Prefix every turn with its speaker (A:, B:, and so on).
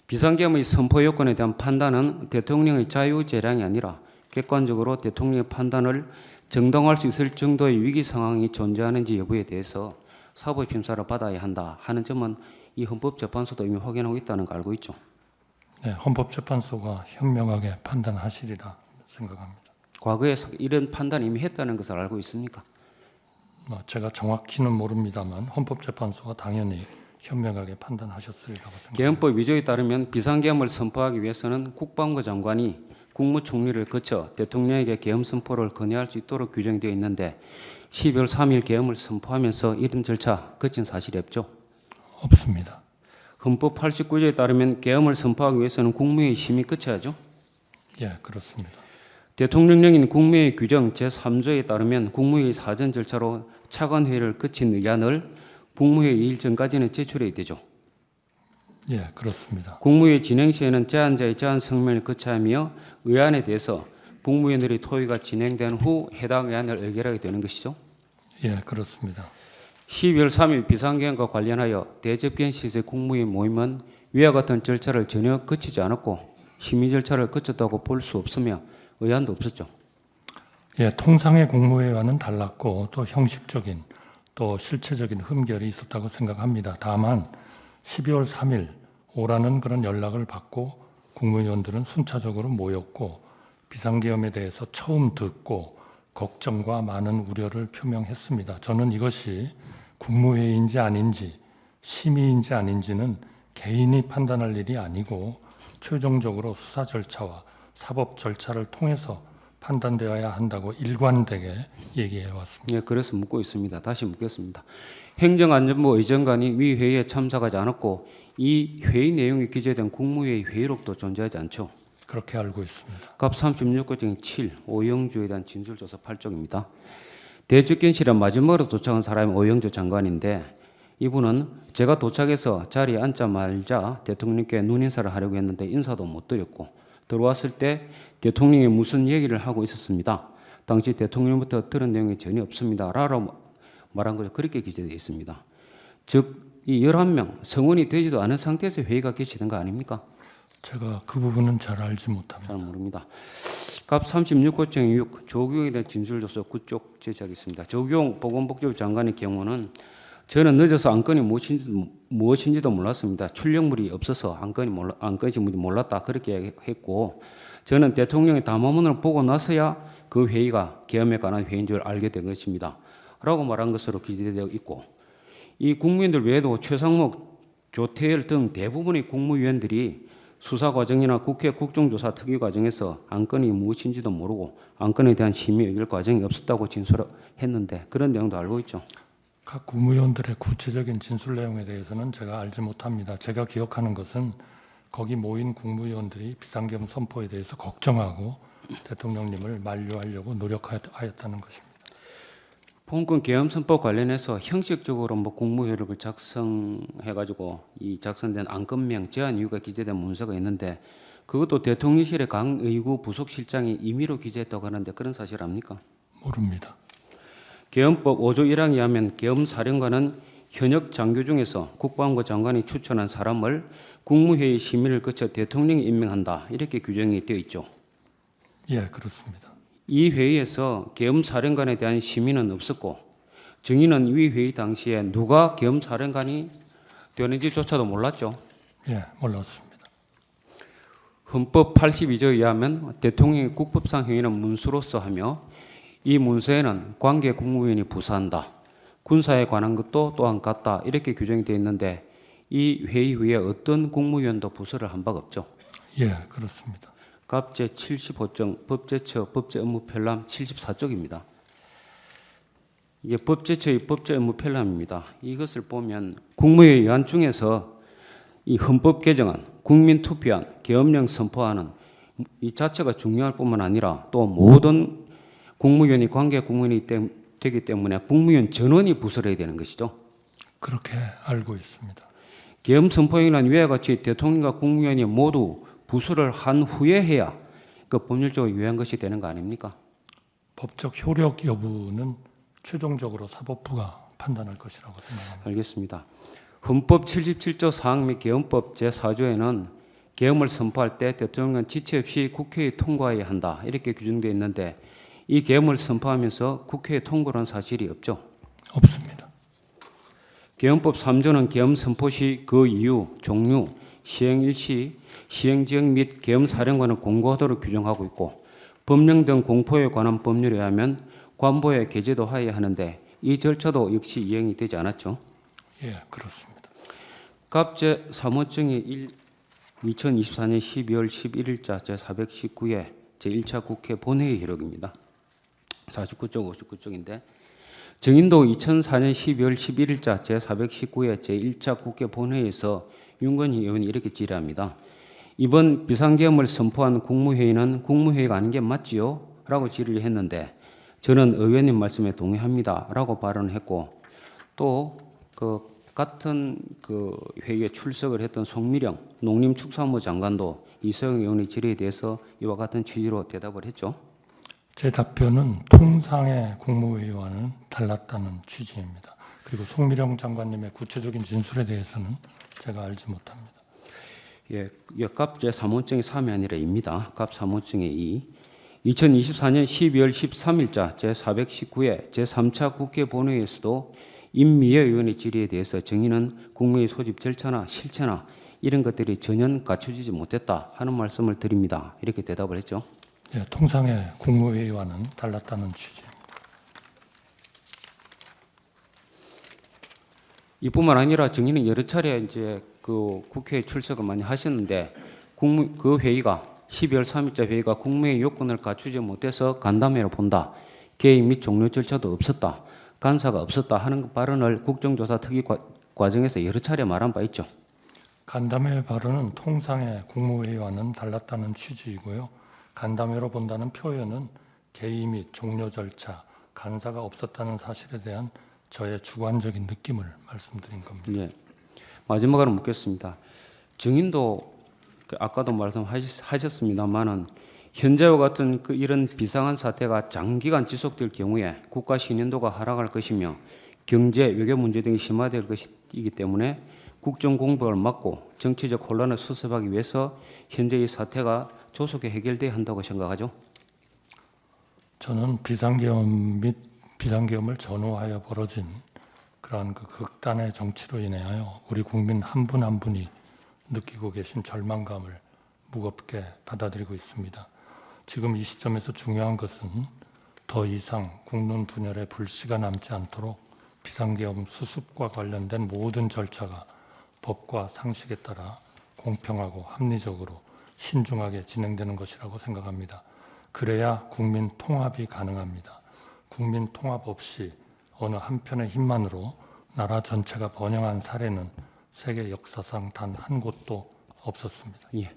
A: 비상계엄의 선포 요건에 대한 판단은 대통령의 자유재량이 아니라 객관적으로 대통령의 판단을 정당화할 수 있을 정도의 위기 상황이 존재하는지 여부에 대해서 사법심사를 받아야 한다 하는 점은 이 헌법재판소도 이미 확인하고 있다는 걸 알고 있죠.
B: 네, 헌법재판소가 현명하게 판단하시리라 생각합니다.
A: 과거에 이런 판단 이미 했다는 것을 알고 있습니까?
B: 제가 정확히는 모릅니다만 헌법재판소가 당연히 현명하게 판단하셨으리라고 생각합니다.
A: 계엄법 위조에 따르면 비상계엄을 선포하기 위해서는 국방부 장관이 국무총리를 거쳐 대통령에게 계엄 선포를 건의할 수 있도록 규정되어 있는데 12월 3일 계엄을 선포하면서 이런 절차 거친 사실이 없죠?
B: 없습니다.
A: 헌법 89조에 따르면 계엄을 선포하기 위해서는 국무회의 심의 거쳐야죠?
B: 예, 그렇습니다.
A: 대통령령인 국무회의 규정 제3조에 따르면 국무회의 사전 절차로 차관회의를 거친 의안을 국무회의 일정까지는 제출해야 되죠.
B: 예, 그렇습니다.
A: 국무회의 진행 시에는 제안자의 제안 성명을 거쳐하며 의안에 대해서 국무위원들의 토의가 진행된 후 해당 의안을 의결하게 되는 것이죠.
B: 예, 그렇습니다.
A: 12월 3일 비상계엄과 관련하여 대접견 시세 국무회의 모임은 위와 같은 절차를 전혀 거치지 않았고 심의 절차를 거쳤다고 볼 수 없으며 의안도 없었죠.
B: 예, 통상의 국무회의와는 달랐고 또 형식적인 또 실체적인 흠결이 있었다고 생각합니다. 다만 12월 3일 오라는 그런 연락을 받고 국무위원들은 순차적으로 모였고 비상계엄에 대해서 처음 듣고 걱정과 많은 우려를 표명했습니다. 저는 이것이 국무회의인지 아닌지 심의인지 아닌지는 개인이 판단할 일이 아니고 최종적으로 수사 절차와 사법 절차를 통해서 판단되어야 한다고 일관되게 얘기해 왔습니다.
A: 네, 그래서 묻고 있습니다. 다시 묻겠습니다. 행정안전부 의정관이 위 회의에 참석하지 않았고 이 회의 내용이 기재된 국무회의 회의록도 존재하지 않죠.
B: 그렇게 알고 있습니다.
A: 갑 36조 7 오영주에 대한 진술조서 8쪽입니다. 대주견실에 마지막으로 도착한 사람이 오영주 장관인데 이분은 제가 도착해서 자리에 앉자마자 대통령께 눈인사를 하려고 했는데 인사도 못 드렸고 들어왔을 때 대통령이 무슨 얘기를 하고 있었습니다. 당시 대통령부터 들은 내용이 전혀 없습니다. 라고 말한 것이 그렇게 기재되어 있습니다. 즉 이 11명 성원이 되지도 않은 상태에서 회의가 개시된 거 아닙니까?
B: 제가 그 부분은 잘 알지 못합니다.
A: 잘 모릅니다. 갑 36호 6 조경에 대한 진술조서 9쪽 제시하겠습니다. 조경 보건복지부 장관의 경우는 저는 늦어서 안건이 무엇인지도 몰랐습니다. 출력물이 없어서 안건이 몰랐다 그렇게 했고 저는 대통령의 담화문을 보고 나서야 그 회의가 계엄에 관한 회의인 줄 알게 된 것입니다. 라고 말한 것으로 기재되어 있고 이 국무위원들 외에도 최상목, 조태열 등 대부분의 국무위원들이 수사 과정이나 국회 국정조사 특위 과정에서 안건이 무엇인지도 모르고 안건에 대한 심의 의결 과정이 없었다고 진술했는데 그런 내용도 알고 있죠.
B: 각 국무위원들의 구체적인 진술 내용에 대해서는 제가 알지 못합니다. 제가 기억하는 것은 거기 모인 국무위원들이 비상계엄 선포에 대해서 걱정하고 대통령님을 만류하려고 노력하였다는 것입니다.
A: 본건 계엄 선포 관련해서 형식적으로 국무회의록을 작성해가지고 이 작성된 안건명 제안 이유가 기재된 문서가 있는데 그것도 대통령실의 강의구 부속실장이 임의로 기재했다고 하는데 그런 사실 압니까?
B: 모릅니다.
A: 계엄법 5조 1항에 의하면 계엄사령관은 현역 장교 중에서 국방부 장관이 추천한 사람을 국무회의 심의를 거쳐 대통령이 임명한다 이렇게 규정이 되어 있죠.
B: 예, 그렇습니다.
A: 이 회의에서 계엄사령관에 대한 심의는 없었고 증인은 위 회의 당시에 누가 계엄사령관이 되는지조차도 몰랐죠.
B: 예, 몰랐습니다.
A: 헌법 82조에 의하면 대통령이 국법상 행위는 문수로서 하며 이 문서에는 관계 국무위원이 부사한다. 군사에 관한 것도 또한 같다. 이렇게 규정이 되어 있는데 이 회의 후에 어떤 국무위원도 부서를 한 바가 없죠.
B: 예, 그렇습니다.
A: 갑 제75정 법제처 법제업무편람 74쪽입니다. 이게 법제처의 법제업무편람입니다. 이것을 보면 국무회의 의안 중에서 이 헌법 개정안, 국민투표안, 계엄령 선포안은 이 자체가 중요할 뿐만 아니라 또 모든 국무위원이 관계 국무위원이 되기 때문에 국무위원 전원이 부서를 해야 되는 것이죠.
B: 그렇게 알고 있습니다.
A: 계엄 선포행위는 위와 같이 대통령과 국무위원이 모두 부수를 한 후에 해야 그 법률적으로 유효한 것이 되는 거 아닙니까?
B: 법적 효력 여부는 최종적으로 사법부가 판단할 것이라고 생각합니다.
A: 알겠습니다. 헌법 77조 4항 및 계엄법 제4조에는 계엄을 선포할 때 대통령은 지체 없이 국회에 통과해야 한다. 이렇게 규정되어 있는데 이 계엄을 선포하면서 국회에 통과한 사실이 없죠.
B: 없습니다.
A: 계엄법 3조는 계엄 선포 시 그 이유, 종류, 시행 일시, 시행 지역 및 계엄 사령관을 공고하도록 규정하고 있고 법령 등 공포에 관한 법률에 의하면 관보에 게재도 하여야 하는데 이 절차도 역시 이행이 되지 않았죠.
B: 예, 그렇습니다.
A: 갑제 사무증이 2024년 12월 11일자 제419회 제1차 국회 본회의 기록입니다. 49쪽, 59쪽인데 정인도 2004년 12월 11일자 제419회 제1차 국회 본회의에서 윤건희 의원이 이렇게 질의합니다. 이번 비상계엄을 선포한 국무회의는 국무회의가 아닌 게 맞지요? 라고 질의를 했는데 저는 의원님 말씀에 동의합니다. 라고 발언을 했고 또 같은 회의에 출석을 했던 송미령 농림축산부 장관도 이서영 의원의 질의에 대해서 이와 같은 취지로 대답을 했죠.
B: 제 답변은 통상의 국무회의와는 달랐다는 취지입니다. 그리고 송미령 장관님의 구체적인 진술에 대해서는 제가 알지 못합니다.
A: 예, 갑 제3호증이 3이 아니라 2입니다. 갑 3호증의 2. 2024년 12월 13일자 제419회 제3차 국회 본회의에서도 임미애 의원의 질의에 대해서 정의는 국무회의 소집 절차나 실체나 이런 것들이 전혀 갖춰지지 못했다 하는 말씀을 드립니다. 이렇게 대답을 했죠.
B: 예, 통상의 국무회의와는 달랐다는 취지입니다.
A: 이뿐만 아니라 정의는 여러 차례 이제 국회에 출석을 많이 하셨는데 그 회의가 12월 3일자 회의가 국무회의 요건을 갖추지 못해서 간담회로 본다. 개의 및 종료 절차도 없었다. 간사가 없었다 하는 발언을 국정조사 특위 과정에서 여러 차례 말한 바 있죠.
B: 간담회 발언은 통상의 국무회의와는 달랐다는 취지이고요. 간담회로 본다는 표현은 개의 및 종료 절차, 간사가 없었다는 사실에 대한 저의 주관적인 느낌을 말씀드린 겁니다.
A: 예. 마지막으로 묻겠습니다. 정인도 아까도 말씀하셨습니다만은 현재와 같은 이런 비상한 사태가 장기간 지속될 경우에 국가 신인도가 하락할 것이며 경제, 외교 문제 등이 심화될 것이기 때문에 국정 공백을 막고 정치적 혼란을 수습하기 위해서 현재 이 사태가 조속히 해결돼야 한다고 생각하죠.
B: 저는 비상계엄 및 비상계엄을 전후하여 벌어진 그러한 극단의 정치로 인하여 우리 국민 한 분 한 분이 느끼고 계신 절망감을 무겁게 받아들이고 있습니다. 지금 이 시점에서 중요한 것은 더 이상 국론 분열의 불씨가 남지 않도록 비상계엄 수습과 관련된 모든 절차가 법과 상식에 따라 공평하고 합리적으로 신중하게 진행되는 것이라고 생각합니다. 그래야 국민 통합이 가능합니다. 국민 통합 없이 어느 한편의 힘만으로 나라 전체가 번영한 사례는 세계 역사상 단 한 곳도 없었습니다.
A: 예.